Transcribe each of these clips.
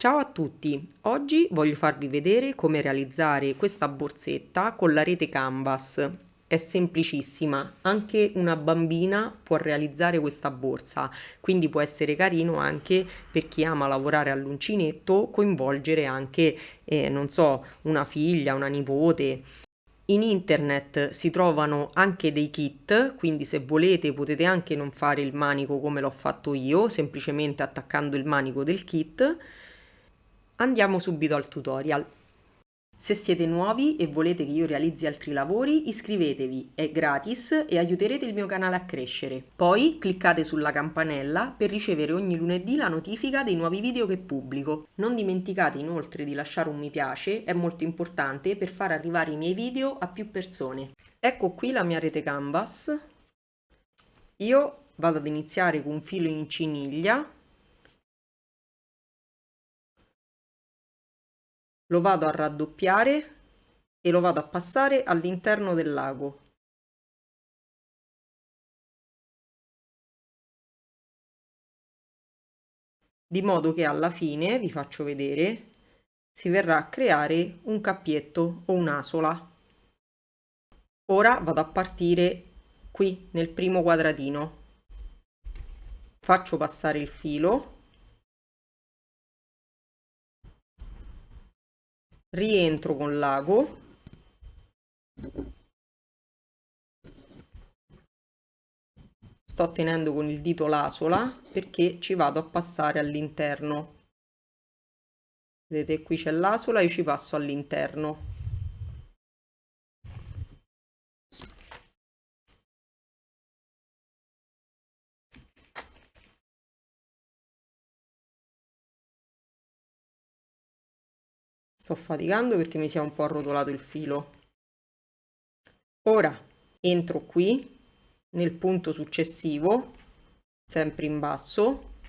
Ciao a tutti, oggi voglio farvi vedere come realizzare questa borsetta con la rete Canvas. È semplicissima, anche una bambina può realizzare questa borsa, quindi può essere carino anche per chi ama lavorare all'uncinetto, coinvolgere anche, non so, una figlia, una nipote. In internet si trovano anche dei kit, quindi se volete potete anche non fare il manico come l'ho fatto io, semplicemente attaccando il manico del kit. Andiamo subito al tutorial. Se siete nuovi e volete che io realizzi altri lavori, iscrivetevi, è gratis e aiuterete il mio canale a crescere. Poi cliccate sulla campanella per ricevere ogni lunedì la notifica dei nuovi video che pubblico. Non dimenticate inoltre di lasciare un mi piace, è molto importante per far arrivare i miei video a più persone. Ecco qui la mia rete Canvas. Io vado ad iniziare con un filo in ciniglia, lo vado a raddoppiare e lo vado a passare all'interno del lago. Di modo che alla fine, vi faccio vedere, si verrà a creare un cappietto o un'asola. Ora vado a partire qui nel primo quadratino. Faccio passare il filo, rientro con l'ago, sto tenendo con il dito l'asola perché ci vado a passare all'interno. Vedete, qui c'è l'asola, io ci passo all'interno. Sto faticando perché mi si è un po' arrotolato il filo. Ora entro qui nel punto successivo, sempre in basso,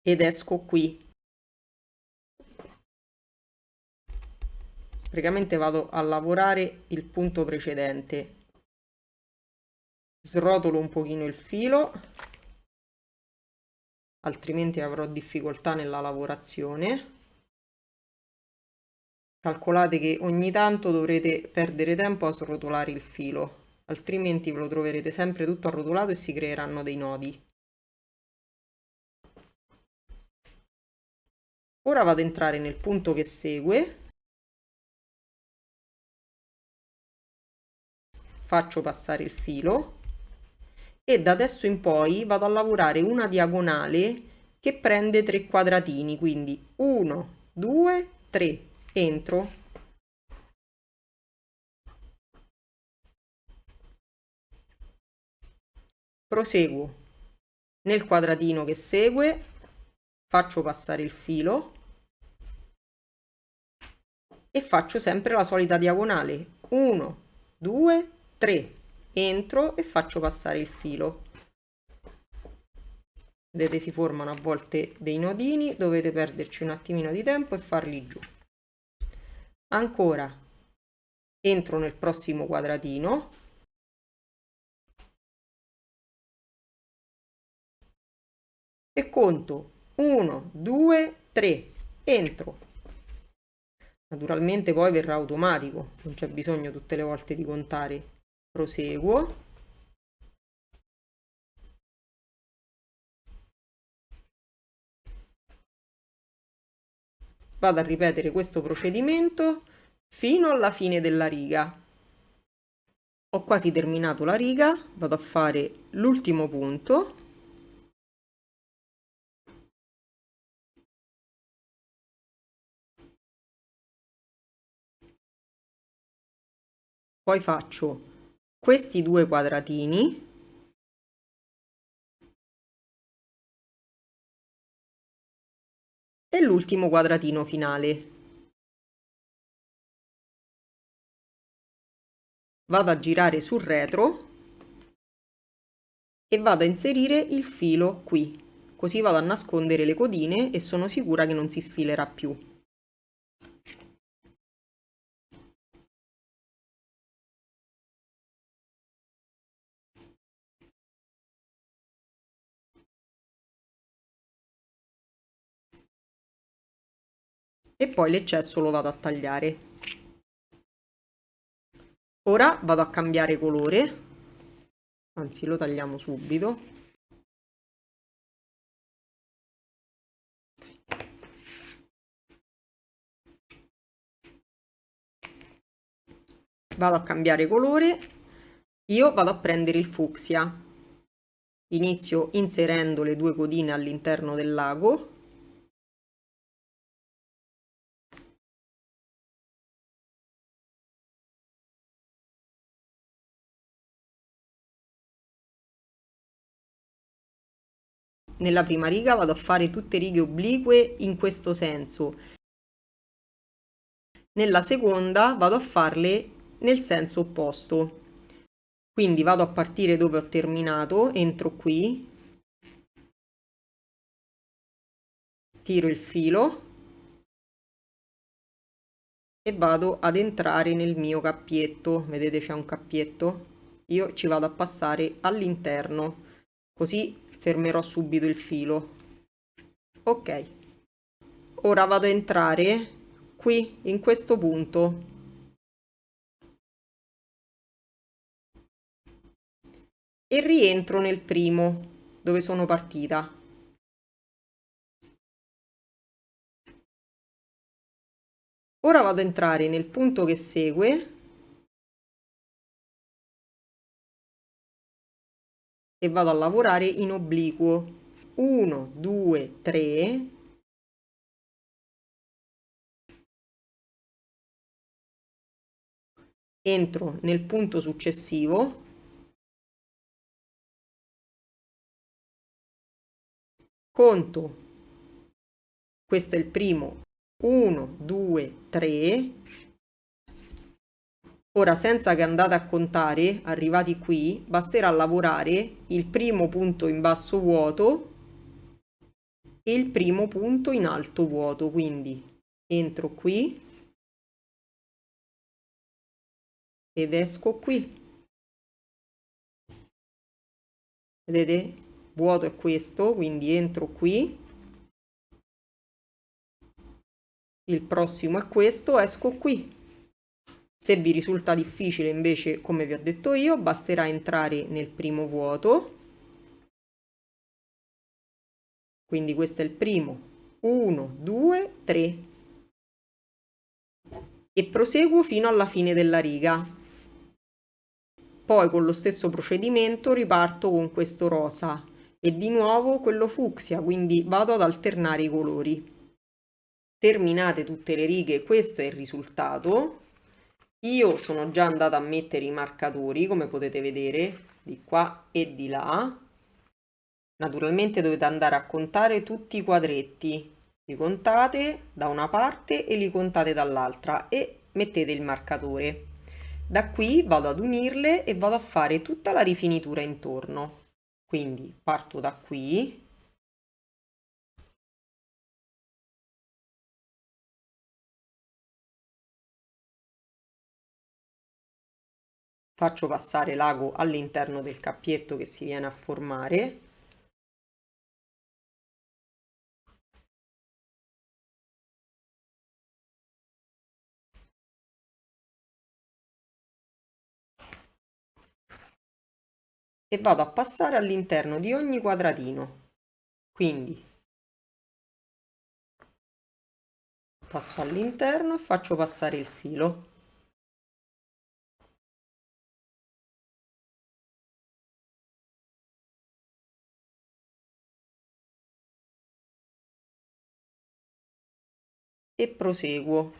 ed esco qui. Praticamente vado a lavorare il punto precedente. Srotolo un pochino il filo, altrimenti avrò difficoltà nella lavorazione. Calcolate che ogni tanto dovrete perdere tempo a srotolare il filo, altrimenti ve lo troverete sempre tutto arrotolato e si creeranno dei nodi. Ora vado ad entrare nel punto che segue, faccio passare il filo e da adesso in poi vado a lavorare una diagonale che prende 3 quadratini, quindi 1, 2, 3, entro, proseguo nel quadratino che segue, faccio passare il filo e faccio sempre la solita diagonale, 1, 2, 3, entro e faccio passare il filo. Vedete, si formano a volte dei nodini, dovete perderci un attimino di tempo e farli giù. Ancora entro nel prossimo quadratino e conto 1, 2, 3, entro. Naturalmente poi verrà automatico, non c'è bisogno tutte le volte di contare. Proseguo. Vado a ripetere questo procedimento fino alla fine della riga. Ho quasi terminato la riga, vado a fare l'ultimo punto. Poi faccio questi due quadratini e l'ultimo quadratino finale. Vado a girare sul retro e vado a inserire il filo qui, così vado a nascondere le codine e sono sicura che non si sfilerà più. e poi l'eccesso lo vado a tagliare. Ora vado a cambiare colore, anzi lo tagliamo subito. Vado a cambiare colore, io vado a prendere il fucsia, inizio inserendo le due codine all'interno del lago. Nella prima riga vado a fare tutte righe oblique in questo senso, nella seconda vado a farle nel senso opposto, quindi vado a partire dove ho terminato, entro qui, tiro il filo e vado ad entrare nel mio cappietto. Vedete, c'è un cappietto? Io ci vado a passare all'interno, così fermerò subito il filo. Ok, ora vado a entrare qui in questo punto e rientro nel primo dove sono partita. Ora vado a entrare nel punto che segue e vado a lavorare in obliquo. 1, 2, 3. Entro nel punto successivo, conto, questo è il primo, 1, 2, 3. Ora, senza che andate a contare, arrivati qui, basterà lavorare il primo punto in basso vuoto e il primo punto in alto vuoto, quindi entro qui ed esco qui. Vedete? Vuoto è questo, quindi entro qui. Il prossimo è questo, esco qui. Se vi risulta difficile invece, come vi ho detto io, basterà entrare nel primo vuoto. Quindi questo è il primo. 1, 2, 3. E proseguo fino alla fine della riga. Poi con lo stesso procedimento riparto con questo rosa e di nuovo quello fucsia, quindi vado ad alternare i colori. Terminate tutte le righe, questo è il risultato. Io sono già andata a mettere i marcatori, come potete vedere, di qua e di là. Naturalmente dovete andare a contare tutti i quadretti, li contate da una parte e li contate dall'altra e mettete il marcatore. Da qui vado ad unirle e vado a fare tutta la rifinitura intorno. Quindi parto da qui. Faccio passare l'ago all'interno del cappietto che si viene a formare. E vado a passare all'interno di ogni quadratino. Quindi passo all'interno e faccio passare il filo. E proseguo.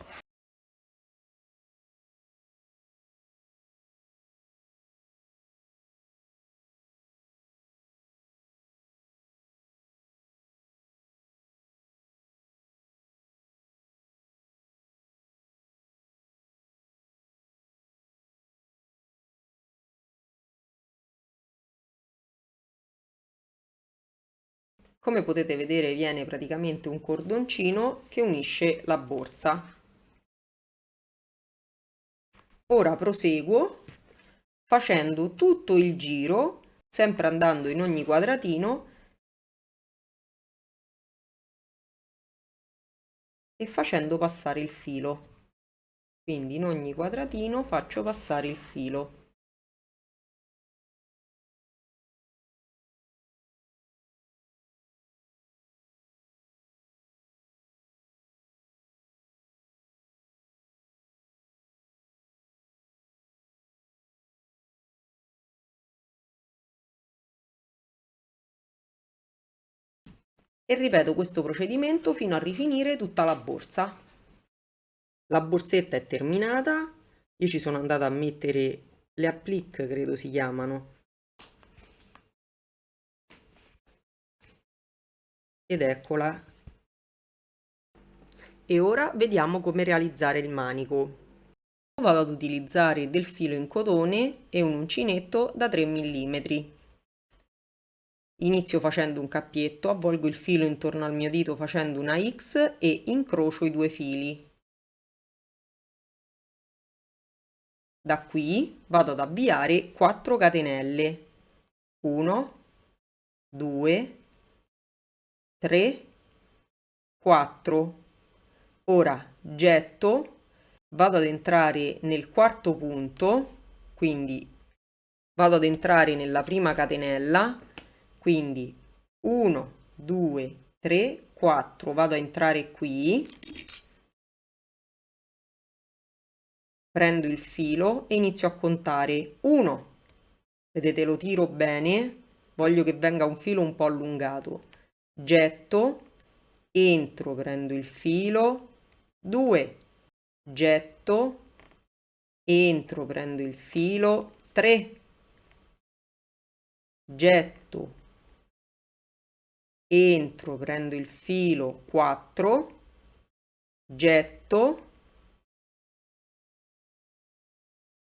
Come potete vedere viene praticamente un cordoncino che unisce la borsa. Ora proseguo facendo tutto il giro, sempre andando in ogni quadratino, e facendo passare il filo. Quindi in ogni quadratino faccio passare il filo. E ripeto questo procedimento fino a rifinire tutta la borsa. La borsetta è terminata, io ci sono andata a mettere le applique, credo si chiamano, ed eccola. E ora vediamo come realizzare il manico. Vado ad utilizzare del filo in cotone e un uncinetto da 3 mm. Inizio facendo un cappietto, avvolgo il filo intorno al mio dito facendo una X e incrocio i due fili. Da qui vado ad avviare 4 catenelle. 1, 2, 3, 4. Ora getto, vado ad entrare nel quarto punto, quindi vado ad entrare nella prima catenella, quindi 1, 2, 3, 4, vado a entrare qui, prendo il filo e inizio a contare 1, vedete lo tiro bene, voglio che venga un filo un po' allungato, getto, entro, prendo il filo, 2, getto, entro, prendo il filo, 3, getto, entro, prendo il filo, 4, getto,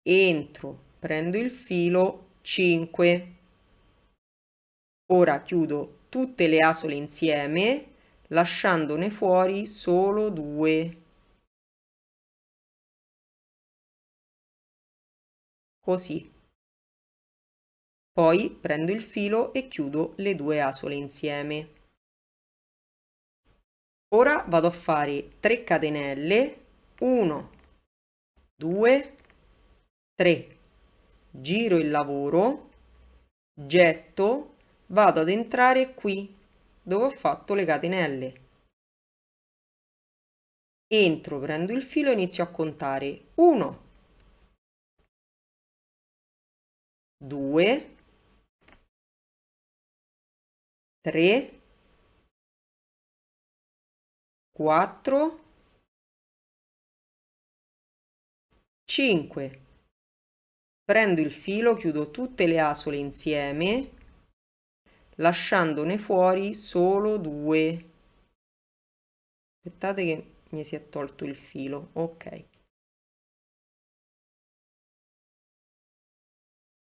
entro, prendo il filo, 5. Ora chiudo tutte le asole insieme, lasciandone fuori solo 2. Così. Poi prendo il filo e chiudo le 2 asole insieme. Ora vado a fare 3 catenelle, 1, 2, 3, giro il lavoro, getto, vado ad entrare qui dove ho fatto le catenelle. Entro, prendo il filo e inizio a contare 1, 2, 3, 4, 5. Prendo il filo, chiudo tutte le asole insieme, lasciandone fuori solo 2. Aspettate che mi si è tolto il filo, ok.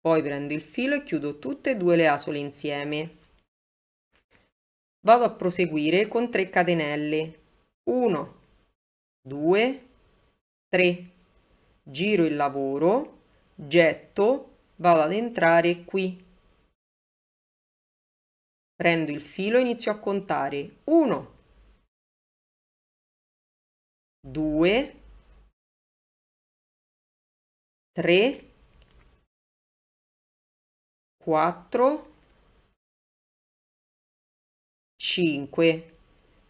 Poi prendo il filo e chiudo tutte e 2 le asole insieme. Vado a proseguire con 3 catenelle. 1, 2, 3. Giro il lavoro, getto, vado ad entrare qui. Prendo il filo e inizio a contare 1, 2, 3, 4, 5.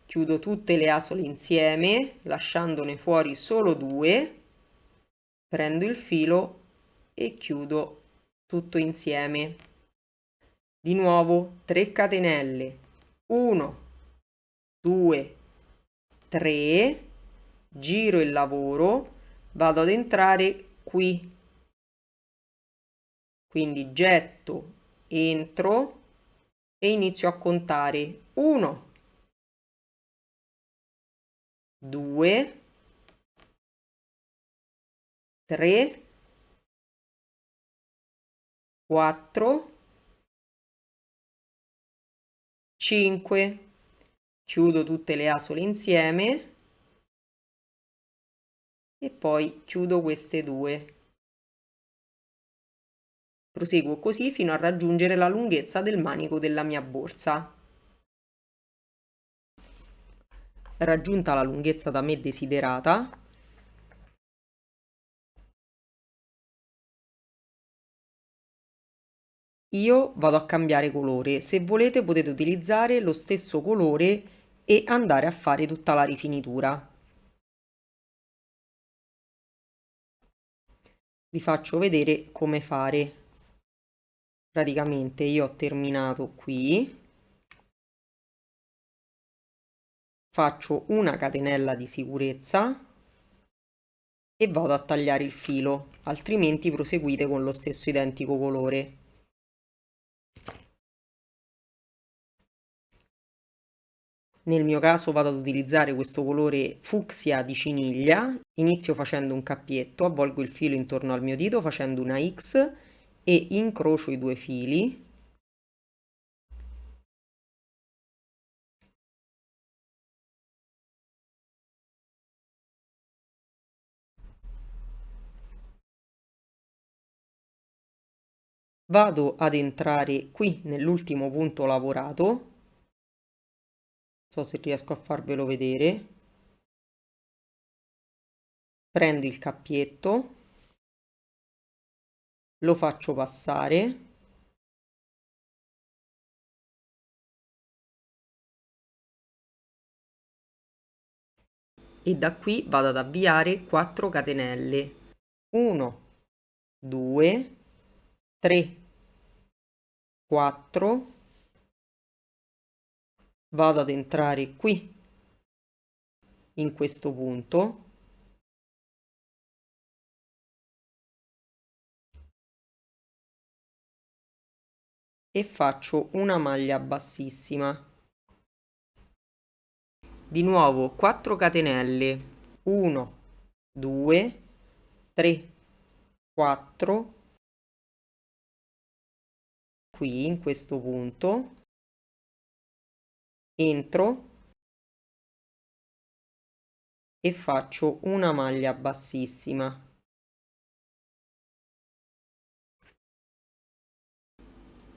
Chiudo tutte le asole insieme, lasciandone fuori solo 2. Prendo il filo e chiudo tutto insieme. Di nuovo 3 catenelle. 1, 2, 3. Giro il lavoro, vado ad entrare qui. Quindi getto, entro e inizio a contare 1, 2, 3, 4, 5. Chiudo tutte le asole insieme e poi chiudo queste 2. Proseguo così fino a raggiungere la lunghezza del manico della mia borsa. Raggiunta la lunghezza da me desiderata, io vado a cambiare colore. Se volete potete utilizzare lo stesso colore e andare a fare tutta la rifinitura. Vi faccio vedere come fare. Praticamente io ho terminato qui, faccio una catenella di sicurezza e vado a tagliare il filo, altrimenti proseguite con lo stesso identico colore. Nel mio caso vado ad utilizzare questo colore fucsia di ciniglia, inizio facendo un cappietto, avvolgo il filo intorno al mio dito facendo una X e incrocio i due fili. Vado ad entrare qui nell'ultimo punto lavorato, non so se riesco a farvelo vedere, prendo il cappietto, lo faccio passare e da qui vado ad avviare 4 catenelle, 1, 2, 3, 4, vado ad entrare qui in questo punto e faccio una maglia bassissima. Di nuovo 4 catenelle, 1, 2, 3, 4, qui in questo punto, entro e faccio una maglia bassissima.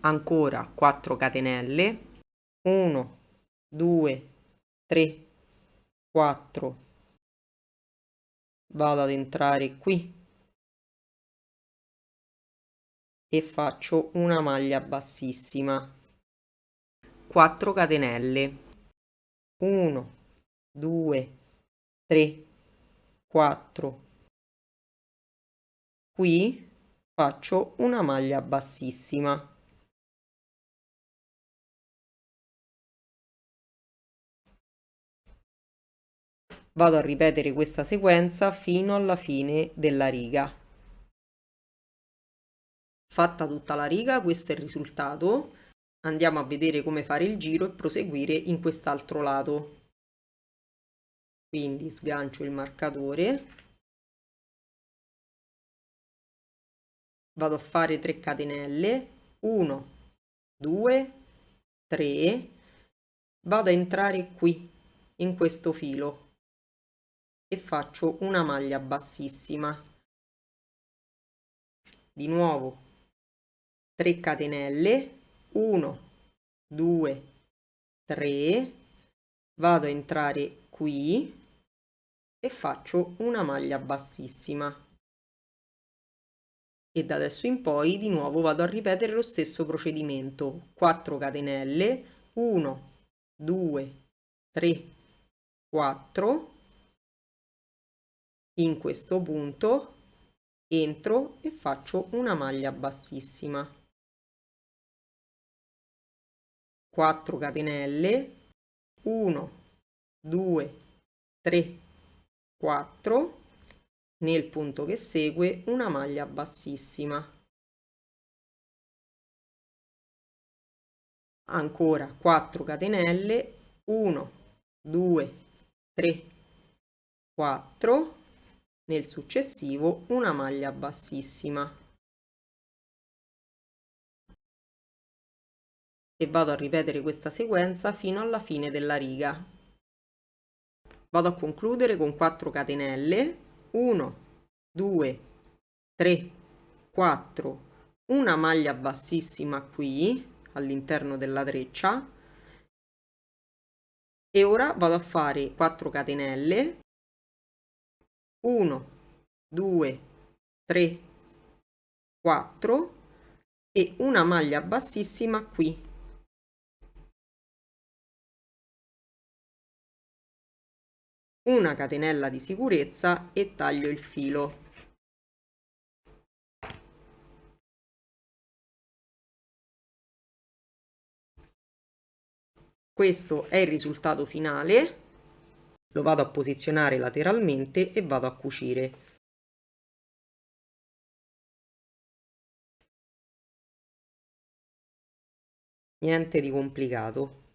Ancora 4 catenelle, 1, 2, 3, 4, vado ad entrare qui e faccio una maglia bassissima, 4 catenelle, 1, 2, 3, 4, qui faccio una maglia bassissima. Vado a ripetere questa sequenza fino alla fine della riga. Fatta tutta la riga, questo è il risultato. Andiamo a vedere come fare il giro e proseguire in quest'altro lato. Quindi sgancio il marcatore, vado a fare 3 catenelle, 1, 2, 3, vado a entrare qui in questo filo e faccio una maglia bassissima. Di nuovo 3 catenelle, 1, 2, 3, vado a entrare qui e faccio una maglia bassissima. E da adesso in poi di nuovo vado a ripetere lo stesso procedimento, 4 catenelle, 1, 2, 3, 4, in questo punto entro e faccio una maglia bassissima, 4 catenelle, 1, 2, 3, 4, nel punto che segue una maglia bassissima, ancora 4 catenelle, 1, 2, 3, 4, nel successivo una maglia bassissima e vado a ripetere questa sequenza fino alla fine della riga. Vado a concludere con 4 catenelle, 1, 2, 3, 4, una maglia bassissima qui all'interno della treccia e ora vado a fare 4 catenelle, 1, 2, 3, 4 e una maglia bassissima qui, una catenella di sicurezza e taglio il filo. Questo è il risultato finale, lo vado a posizionare lateralmente e vado a cucire. Niente di complicato.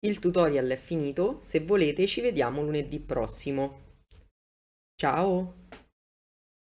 Il tutorial è finito, se volete ci vediamo lunedì prossimo. Ciao!